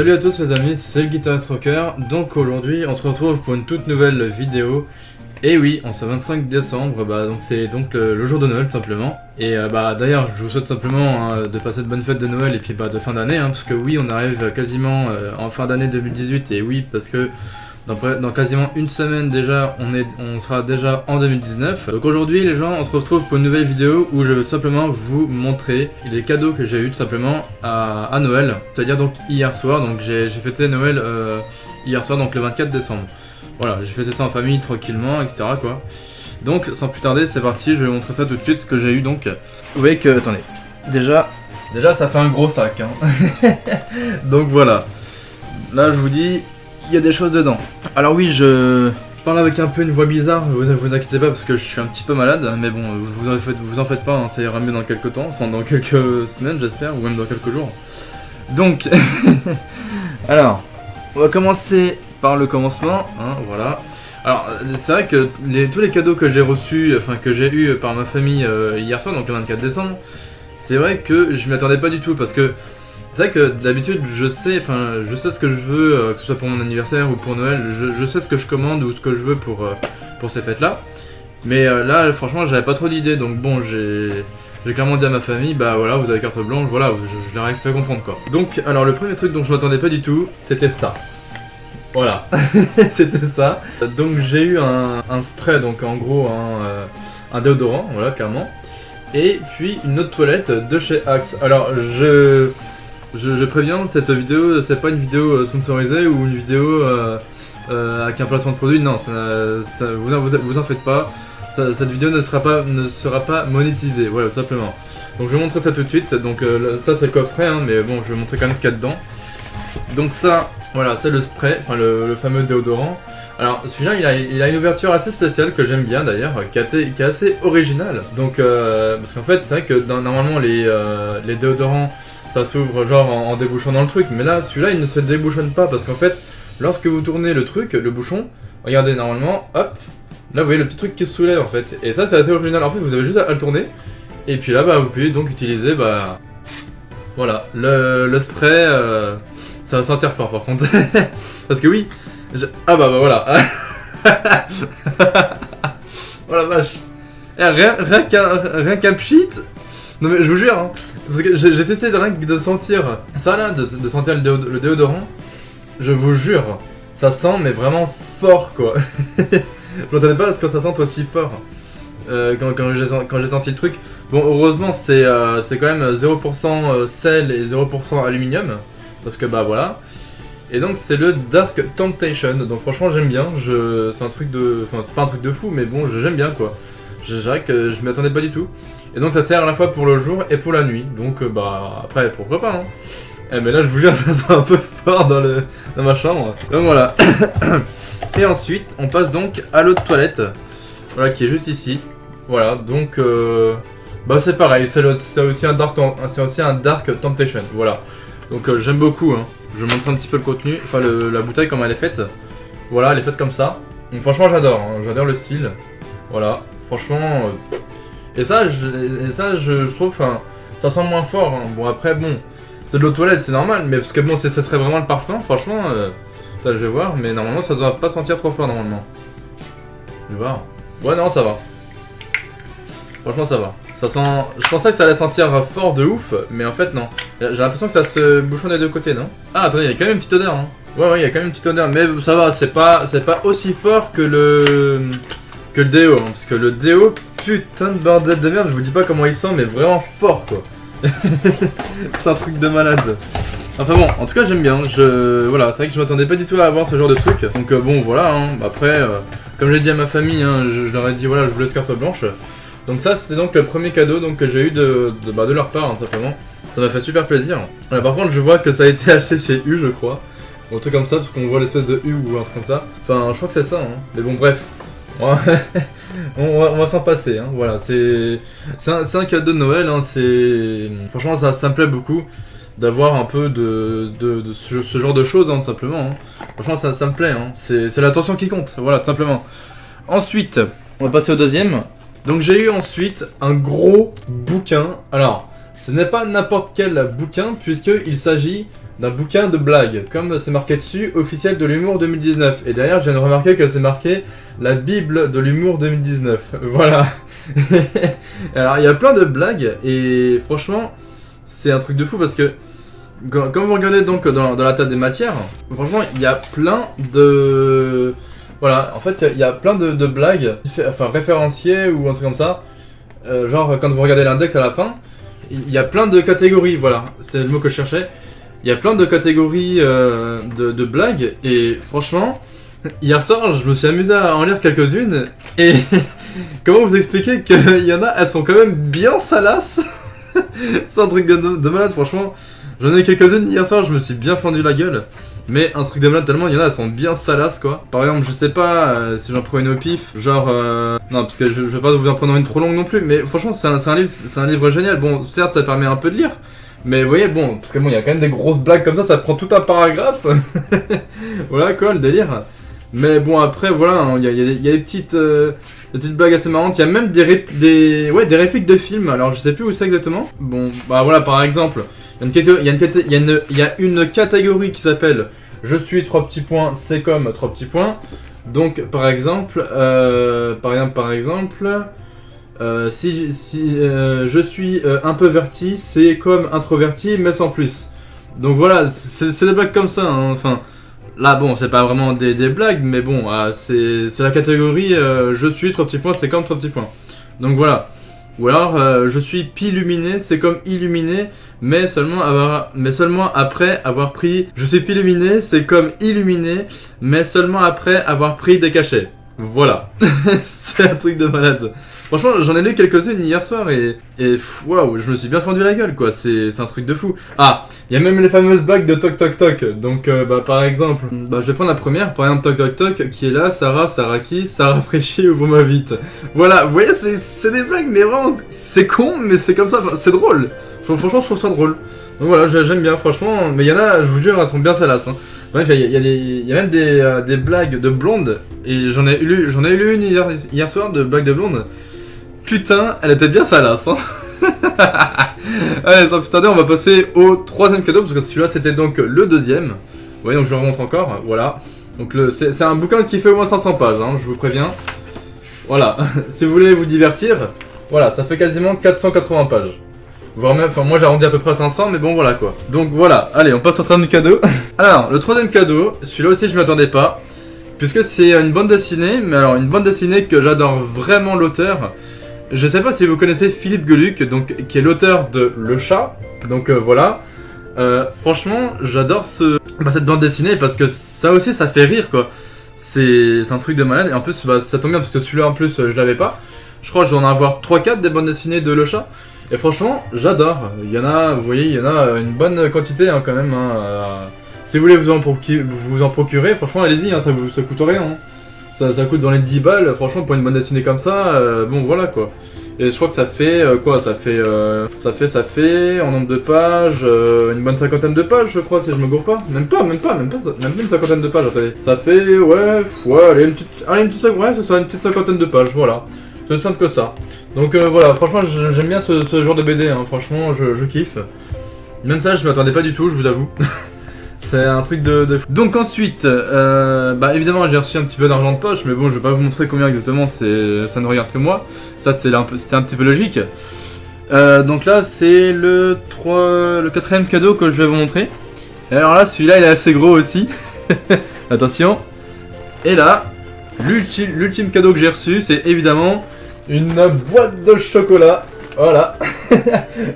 Salut à tous les amis, c'est le Guitarist Rocker. Donc aujourd'hui on se retrouve pour une toute nouvelle vidéo. Et oui, en ce 25 décembre, donc c'est donc le jour de Noël simplement. Et d'ailleurs je vous souhaite simplement de passer de bonnes fêtes de Noël et puis de fin d'année, parce que oui, on arrive quasiment en fin d'année 2018. Et oui, parce que dans quasiment une semaine déjà, on sera déjà en 2019. Donc aujourd'hui les gens, on se retrouve pour une nouvelle vidéo où je veux tout simplement vous montrer les cadeaux que j'ai eu tout simplement à Noël. C'est-à-dire donc hier soir, donc j'ai fêté Noël hier soir, donc le 24 décembre. Voilà, j'ai fêté ça en famille tranquillement, etc. quoi. Donc sans plus tarder, c'est parti, je vais vous montrer ça tout de suite, ce que j'ai eu donc. Vous voyez que, attendez, déjà ça fait un gros sac, Donc voilà, là je vous dis, il y a des choses dedans. Alors oui, je parle avec un peu une voix bizarre, vous inquiétez pas parce que je suis un petit peu malade, mais bon, vous en faites pas, ça ira mieux dans quelques temps, enfin dans quelques semaines j'espère, ou même dans quelques jours. Donc, alors, on va commencer par le commencement, voilà. Alors, c'est vrai que tous les cadeaux que j'ai reçus, enfin que j'ai eu par ma famille hier soir, donc le 24 décembre, c'est vrai que je m'y attendais pas du tout parce que c'est vrai que d'habitude je sais ce que je veux, que ce soit pour mon anniversaire ou pour Noël, je sais ce que je commande ou ce que je veux pour ces fêtes là. Mais là franchement j'avais pas trop d'idées, donc bon j'ai clairement dit à ma famille, voilà, vous avez carte blanche, voilà, je leur ai fait comprendre quoi. Donc alors le premier truc dont je m'attendais pas du tout, c'était ça. Voilà, c'était ça. Donc j'ai eu un spray, donc en gros un déodorant, voilà clairement. Et puis une autre toilette de chez Axe. Alors je préviens, cette vidéo, c'est pas une vidéo sponsorisée ou une vidéo avec un placement de produit, non, vous en faites pas. Cette vidéo ne sera pas monétisée, voilà, tout simplement. Donc je vais vous montrer ça tout de suite. Donc ça c'est le coffret, mais bon, je vais vous montrer quand même ce qu'il y a dedans. Donc ça, voilà, c'est le spray, enfin le fameux déodorant. Alors celui-là, il a une ouverture assez spéciale que j'aime bien d'ailleurs, qui est assez originale. Donc parce qu'en fait, c'est vrai que normalement les déodorants, ça s'ouvre genre en débouchant dans le truc, mais là, celui-là, il ne se débouchonne pas parce qu'en fait, lorsque vous tournez le truc, le bouchon, regardez normalement, hop, là vous voyez le petit truc qui se soulève en fait. Et ça, c'est assez original. En fait, vous avez juste à le tourner, et puis là, vous pouvez donc utiliser, voilà, le spray. Ça va sentir fort par contre. Parce que oui, voilà. Oh la vache. Rien qu'un pchit. Non mais je vous jure, parce que j'ai testé de sentir ça là, de sentir le déodorant. Je vous jure, ça sent mais vraiment fort quoi. Je m'attendais pas à ce que ça sente aussi fort quand j'ai senti le truc. Bon, heureusement c'est quand même 0% sel et 0% aluminium. Parce que voilà. Et donc c'est le Dark Temptation. Donc franchement j'aime bien. C'est un truc de. Enfin c'est pas un truc de fou mais bon j'aime bien quoi. Je dirais que je m'y attendais pas du tout. Et donc ça sert à la fois pour le jour et pour la nuit. Donc après pourquoi pas mais là je vous jure ça sent un peu fort dans ma chambre. Donc voilà. Et ensuite on passe donc à l'autre toilette. Voilà qui est juste ici. Voilà donc c'est pareil, c'est aussi un Dark Temptation. Voilà. Donc j'aime beaucoup, je vous montre un petit peu le contenu, enfin la bouteille comment elle est faite. Voilà, elle est faite comme ça. Donc franchement j'adore, j'adore le style. Voilà, franchement. Et ça je trouve, ça sent moins fort. Bon après c'est de l'eau de toilette, c'est normal, mais parce que ça serait vraiment le parfum, franchement, je vais voir, mais normalement ça doit pas sentir trop fort normalement. Je vais voir. Ouais non ça va. Franchement ça va. Ça sent. Je pensais que ça allait sentir fort de ouf, mais en fait non. J'ai l'impression que ça se bouchonne des deux côtés, non? Ah attendez, il y a quand même une petite odeur, Ouais, il y a quand même une petite odeur, mais ça va, c'est pas aussi fort que le déo, parce que le déo, putain de bordel de merde, je vous dis pas comment il sent, mais vraiment fort quoi. C'est un truc de malade. Enfin bon, en tout cas j'aime bien, voilà, c'est vrai que je m'attendais pas du tout à avoir ce genre de truc. Donc voilà, après, comme j'ai dit à ma famille, je leur ai dit voilà, je vous laisse carte blanche. Donc ça c'était donc le premier cadeau que j'ai eu de leur part, simplement. Ça m'a fait super plaisir. Par contre je vois que ça a été acheté chez U je crois. Ou un truc comme ça, parce qu'on voit l'espèce de U ou un truc comme ça. Enfin je crois que c'est ça, mais bon bref. On va s'en passer, voilà. C'est un cadeau de Noël, franchement ça me plaît beaucoup d'avoir un peu de ce genre de choses, tout simplement. Franchement ça me plaît, c'est l'attention qui compte, voilà, tout simplement. Ensuite, on va passer au deuxième. Donc j'ai eu ensuite un gros bouquin. Alors, ce n'est pas n'importe quel bouquin, puisqu'il s'agit d'un bouquin de blagues, comme c'est marqué dessus, officiel de l'humour 2019. Et derrière, je viens de remarquer que c'est marqué la Bible de l'humour 2019. Voilà. Alors, il y a plein de blagues, et franchement, c'est un truc de fou parce que, quand vous regardez donc dans la table des matières, franchement, il y a plein de... Voilà, en fait, il y a plein de blagues, enfin référenciées ou un truc comme ça. Genre, quand vous regardez l'index à la fin, il y a plein de catégories, voilà, c'était le mot que je cherchais. Il y a plein de catégories de blagues, et franchement, hier soir, je me suis amusé à en lire quelques-unes, et comment vous expliquer qu'il y en a, elles sont quand même bien salaces. C'est un truc de malade, franchement. J'en ai quelques-unes hier soir, je me suis bien fendu la gueule. Mais un truc de malade tellement, il y en a, elles sont bien salaces quoi. Par exemple, je sais pas si j'en prends une au pif, genre... non, parce que je vais pas vous en prendre une trop longue non plus, mais franchement, c'est un livre génial. Bon, certes, ça permet un peu de lire, mais vous voyez, bon, parce que bon, il y a quand même des grosses blagues comme ça prend tout un paragraphe. Voilà quoi, le délire. Mais bon, après, voilà, il y a des petites blagues assez marrantes. Il y a même des répliques de films, alors je sais plus où c'est exactement. Bon, bah voilà, par exemple... Il y a une catégorie qui s'appelle je suis 3 petits points, c'est comme 3 petits points. Donc par exemple, si je suis un peu verti, c'est comme introverti mais sans plus. Donc voilà, c'est des blagues comme ça, hein. Enfin, là bon, c'est pas vraiment des blagues, mais bon, c'est la catégorie je suis 3 petits points, c'est comme 3 petits points. Donc voilà. Ou alors, je suis piluminé, c'est comme illuminé, mais seulement après avoir pris... Je suis piluminé, c'est comme illuminé, mais seulement après avoir pris des cachets. Voilà. C'est un truc de malade. Franchement, j'en ai lu quelques-unes hier soir et waouh, je me suis bien fendu la gueule quoi, c'est un truc de fou. Ah, il y a même les fameuses blagues de toc toc toc. Donc par exemple, je vais prendre la première, par exemple toc toc toc, qui est là, Sarah qui, ça rafraîchit, ouvre-moi vite. Voilà, vous voyez, c'est des blagues, mais vraiment, c'est con, mais c'est comme ça, c'est drôle. Franchement, je trouve ça drôle. Donc voilà, j'aime bien, franchement, mais il y en a, je vous jure, elles sont bien salaces. Hein. Bref, il y a même des blagues de blondes, et j'en ai lu une hier soir de blagues de blondes. Putain, elle était bien salace, hein. Allez, sans plus tarder, on va passer au troisième cadeau, parce que celui-là, c'était donc le deuxième. Vous voyez, donc je remonte encore, voilà. Donc c'est un bouquin qui fait au moins 500 pages, hein, je vous préviens. Voilà, si vous voulez vous divertir, voilà, ça fait quasiment 480 pages. Voire même, enfin moi j'ai arrondi à peu près à 500, mais bon voilà quoi. Donc voilà, allez, on passe au troisième cadeau. Alors, le troisième cadeau, celui-là aussi je m'y attendais pas, puisque c'est une bande dessinée, mais alors une bande dessinée que j'adore vraiment l'auteur. Je sais pas si vous connaissez Philippe Geluck, donc, qui est l'auteur de Le Chat, donc voilà. Franchement, j'adore cette bande dessinée parce que ça aussi ça fait rire quoi. C'est un truc de malade, et en plus ça tombe bien parce que celui-là en plus je l'avais pas. Je crois que je dois en avoir 3-4 des bandes dessinées de Le Chat. Et franchement, j'adore. Il y en a, vous voyez, il y en a une bonne quantité hein, quand même. Hein. Si vous voulez vous en procurer, franchement allez-y, hein, ça coûte rien. Hein. Ça coûte dans les 10 balles, franchement pour une bande dessinée comme ça, bon voilà quoi. Et je crois que ça fait quoi, ça fait en nombre de pages, une bonne cinquantaine de pages je crois si je me gourre pas. Même pas une cinquantaine de pages, attendez. Ça fait, allez, une petite cinquantaine de pages, voilà. C'est aussi simple que ça. Donc voilà, franchement j'aime bien ce genre de BD, hein. Franchement je kiffe. Même ça je m'attendais pas du tout, je vous avoue. C'est un truc de fou. Donc ensuite, évidemment j'ai reçu un petit peu d'argent de poche, mais bon je vais pas vous montrer combien exactement, ça ne regarde que moi. Ça c'était un petit peu logique. Donc là c'est le quatrième cadeau que je vais vous montrer. Et alors là celui-là il est assez gros aussi. Attention. Et là, l'ultime cadeau que j'ai reçu c'est évidemment une boîte de chocolat. Voilà.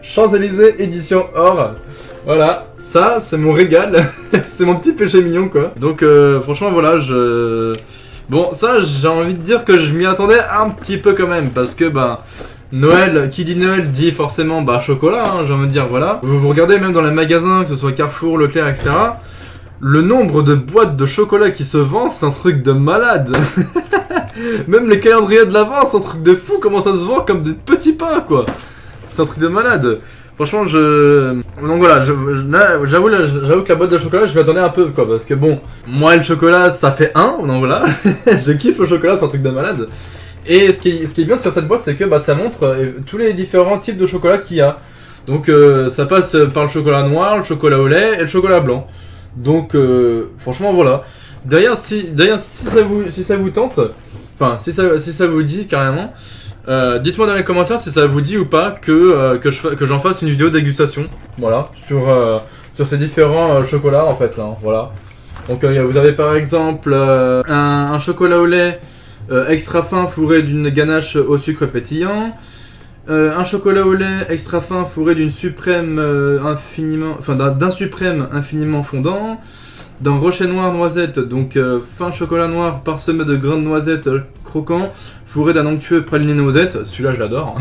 Champs-Élysées édition or. Voilà, ça c'est mon régal, c'est mon petit péché mignon quoi. Donc franchement voilà, bon ça j'ai envie de dire que je m'y attendais un petit peu quand même. Parce que Noël, qui dit Noël dit forcément chocolat, hein, j'ai envie de dire voilà. Vous regardez même dans les magasins, que ce soit Carrefour, Leclerc, etc. Le nombre de boîtes de chocolat qui se vendent, c'est un truc de malade. Même les calendriers de l'Avent, c'est un truc de fou, comment ça se vend comme des petits pains quoi. C'est un truc de malade. Franchement, donc voilà, j'avoue que la boîte de chocolat, je m'y attendais un peu, quoi, parce que bon, moi le chocolat, ça fait un, donc voilà, je kiffe le chocolat, c'est un truc de malade. Et ce qui est bien sur cette boîte, c'est que ça montre tous les différents types de chocolat qu'il y a. Donc ça passe par le chocolat noir, le chocolat au lait et le chocolat blanc. Donc franchement voilà. D'ailleurs si ça vous tente, enfin si ça vous dit carrément, dites-moi dans les commentaires si ça vous dit ou pas que j'en fasse une vidéo dégustation. Voilà, sur ces différents chocolats en fait là, hein, voilà. Donc vous avez par exemple un chocolat au lait extra fin fourré d'une ganache au sucre pétillant. Un chocolat au lait extra fin fourré d'un suprême infiniment fondant. D'un rocher noir noisette, donc fin chocolat noir parsemé de grains de noisettes croquants, fourré d'un onctueux praliné noisette. Celui-là je l'adore,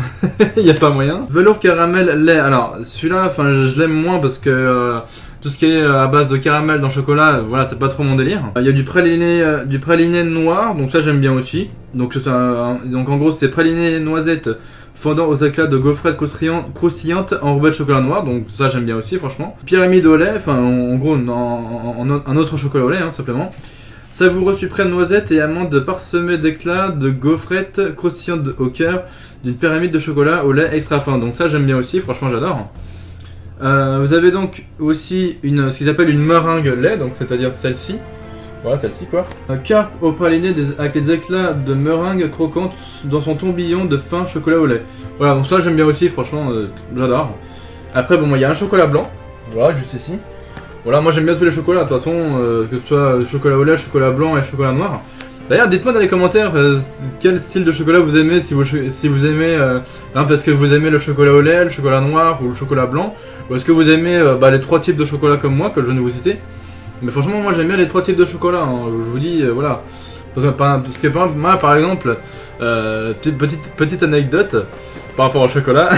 il n'y a pas moyen. Velours caramel lait, alors celui-là je l'aime moins parce que tout ce qui est à base de caramel dans le chocolat, voilà, c'est pas trop mon délire. Il y a du praliné noir, donc ça j'aime bien aussi. Donc en gros c'est praliné noisette fondant aux éclats de gaufrettes croustillantes enrobées de chocolat noir, donc ça j'aime bien aussi franchement. Pyramide au lait, enfin en gros un autre chocolat au lait tout simplement. Savoureux suprême noisette et amande parsemée d'éclats de gaufrettes croustillantes au cœur d'une pyramide de chocolat au lait extra fin, donc ça j'aime bien aussi, franchement j'adore. Vous avez donc aussi ce qu'ils appellent une meringue lait, donc c'est-à-dire celle-ci. Voilà, celle-ci quoi. Un carpe au praliné avec des éclats de meringue croquante dans son tourbillon de fin chocolat au lait. Voilà, donc ça j'aime bien aussi, franchement, j'adore. Après, bon, il y a un chocolat blanc, voilà, juste ici. Voilà, moi j'aime bien tous les chocolats, de toute façon, que ce soit chocolat au lait, chocolat blanc et chocolat noir. D'ailleurs, dites-moi dans les commentaires quel style de chocolat vous aimez, si vous aimez, est-ce que vous aimez le chocolat au lait, le chocolat noir ou le chocolat blanc, ou est-ce que vous aimez les 3 types de chocolat comme moi, que je viens de vous citer. Mais franchement, moi j'aime bien les 3 types de chocolat, hein. Je vous dis, voilà. Parce que moi, par exemple, petite anecdote par rapport au chocolat.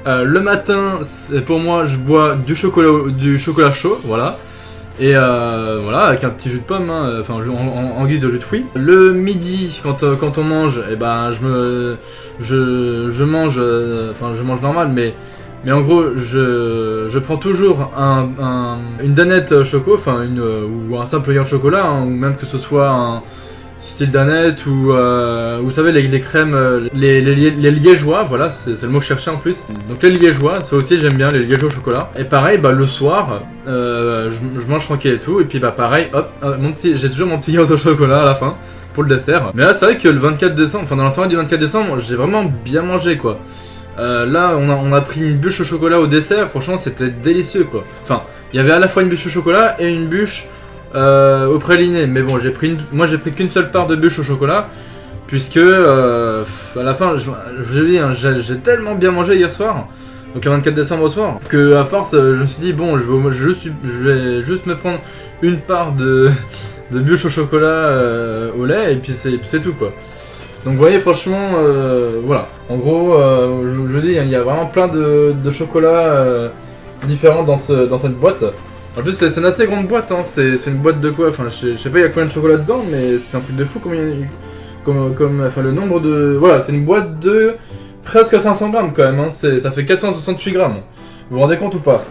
Le matin, pour moi, je bois du chocolat chaud, voilà. Et voilà, avec un petit jus de pomme, hein, enfin en guise de jus de fruits. Le midi, quand on mange, et ben je mange normal, mais en gros, je prends toujours une danette choco, ou un simple yaourt chocolat, hein, ou même que ce soit un style danette, ou vous savez les crèmes, les liégeois, voilà, c'est le mot que je cherchais en plus. Donc les liégeois, ça aussi j'aime bien, les liégeois au chocolat. Et pareil, le soir, je mange tranquille et tout, et puis pareil, hop, j'ai toujours mon petit yaourt au chocolat à la fin, pour le dessert. Mais là c'est vrai que le 24 décembre, enfin dans la soirée du 24 décembre, j'ai vraiment bien mangé quoi. Là on a pris une bûche au chocolat au dessert, franchement c'était délicieux quoi. Enfin, il y avait à la fois une bûche au chocolat et une bûche au praliné, mais bon moi j'ai pris qu'une seule part de bûche au chocolat, puisque à la fin, je dis, hein, j'ai tellement bien mangé hier soir, donc le 24 décembre au soir, que à force je me suis dit bon, je vais juste me prendre une part de bûche au chocolat au lait, et puis c'est tout quoi. Donc vous voyez franchement, voilà, en gros, je dis, il y a vraiment plein de chocolats différents dans cette boîte. En plus c'est une assez grande boîte, hein. C'est une boîte de quoi, enfin je sais pas il y a combien de chocolat dedans, mais c'est un truc de fou enfin le nombre de... Voilà, c'est une boîte de presque 500 grammes quand même, hein. Ça fait 468 grammes. Vous vous rendez compte ou pas?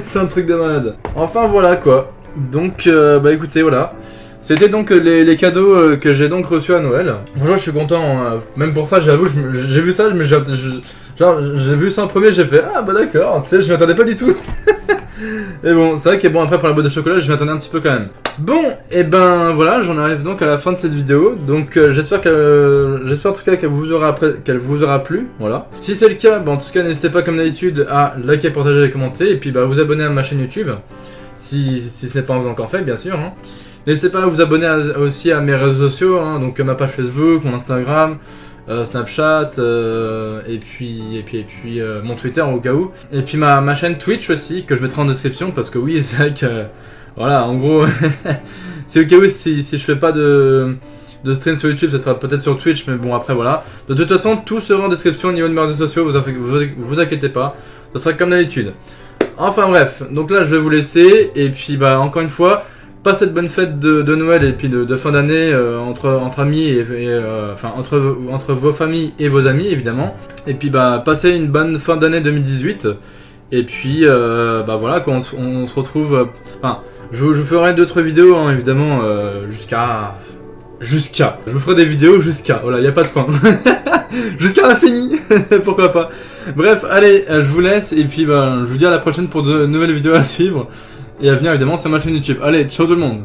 C'est un truc de malade. Enfin voilà quoi, donc écoutez, voilà. C'était donc les cadeaux que j'ai donc reçus à Noël. Franchement je suis content, hein. Même pour ça j'avoue, j'ai vu ça, mais j'ai vu ça en premier, j'ai fait ah bah d'accord, tu sais, je m'y attendais pas du tout. Et bon, c'est vrai que bon, après pour la boîte de chocolat, je m'y attendais un petit peu quand même. Bon, et ben voilà, j'en arrive donc à la fin de cette vidéo. Donc j'espère en tout cas qu'elle vous aura plu, voilà. Si c'est le cas, en tout cas n'hésitez pas comme d'habitude à liker, partager et commenter, et puis vous abonner à ma chaîne YouTube, si ce n'est pas encore fait bien sûr, hein. N'hésitez pas à vous abonner aussi à mes réseaux sociaux, hein, donc ma page Facebook, mon Instagram, Snapchat, et puis mon Twitter au cas où. Et puis ma chaîne Twitch aussi, que je mettrai en description, parce que oui, c'est vrai que, voilà, en gros, c'est au cas où si je fais pas de stream sur YouTube, ça sera peut-être sur Twitch, mais bon, après voilà. De toute façon, tout sera en description au niveau de mes réseaux sociaux, vous inquiétez pas, ce sera comme d'habitude. Enfin bref, donc là je vais vous laisser, et puis encore une fois, passez de bonnes fêtes de Noël et puis de fin d'année entre amis et entre vos familles et vos amis évidemment. Et puis passez une bonne fin d'année 2018. Et puis voilà, quand on se retrouve. Je vous ferai d'autres vidéos hein, évidemment jusqu'à jusqu'à. Je vous ferai des vidéos jusqu'à. Voilà, y a pas de fin. Jusqu'à l'infini. Pourquoi pas. Bref, allez, je vous laisse et puis bah, je vous dis à la prochaine pour de nouvelles vidéos à suivre et à venir évidemment sur ma chaîne YouTube. Allez, ciao tout le monde.